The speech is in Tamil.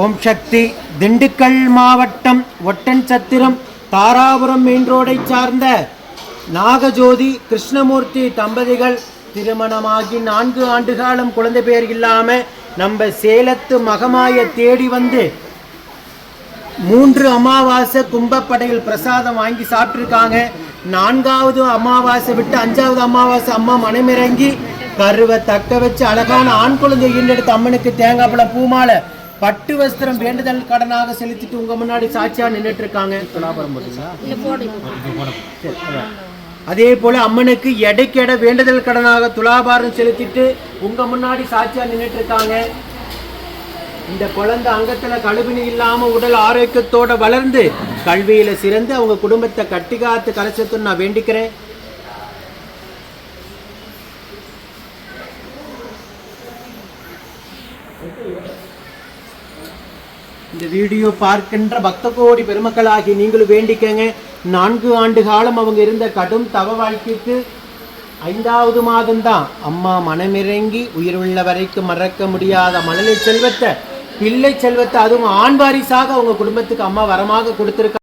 ஓம் சக்தி. திண்டுக்கல் மாவட்டம் ஒட்டன்சத்திரம் தாராபுரம் மெயின் ரோடை சார்ந்த நாகஜோதி கிருஷ்ணமூர்த்தி தம்பதிகள் திருமணமாகி 4 ஆண்டு காலம் குழந்தை பேர் இல்லாமல் நம்ம சேலத்து மகமாயை தேடி வந்து 3 அமாவாசை கும்பப்படையில் பிரசாதம் வாங்கி சாப்பிட்ருக்காங்க. 4வது அமாவாசை விட்டு 5வது அமாவாசை அம்மா மனமிறங்கி கருவை தக்க வச்சு அழகான ஆண் குழந்தை ஈண்டெடுத்து அம்மனுக்கு தேங்காய் பழம் பூமாலை பட்டு வஸ்திரம் வேண்டுதல் கடனாக செலுத்திட்டு உங்க முன்னாடி சாட்சியா நின்றுட்டு இருக்காங்க. அதே போல அம்மனுக்கு எடைக்கு எடை வேண்டுதல் கடனாக துலாபாரம் செலுத்திட்டு உங்க முன்னாடி சாட்சியா நின்றுட்டு இருக்காங்க. இந்த குழந்தை அங்கத்துல கழுவினி இல்லாம உடல் ஆரோக்கியத்தோட வளர்ந்து கல்வியில சிறந்து அவங்க குடும்பத்தை கட்டி காத்து கலசத்துன்னு நான் வேண்டிக்கிறேன். இந்த வீடியோ பார்க்கின்ற பக்த கோடி பெருமக்களாகி நீங்களும் வேண்டிக்கங்க. 4 ஆண்டு காலம் அவங்க இருந்த கடும் தவ வாழ்க்கைக்கு 5வது மாதம்தான் அம்மா மனமிறங்கி உயிர் உள்ள வரைக்கும் மறக்க முடியாத மழலை செல்வத்தை பிள்ளை செல்வத்தை அதுவும் ஆண் வாரிசாக அவங்க குடும்பத்துக்கு அம்மா வரமாக கொடுத்திருக்காங்க.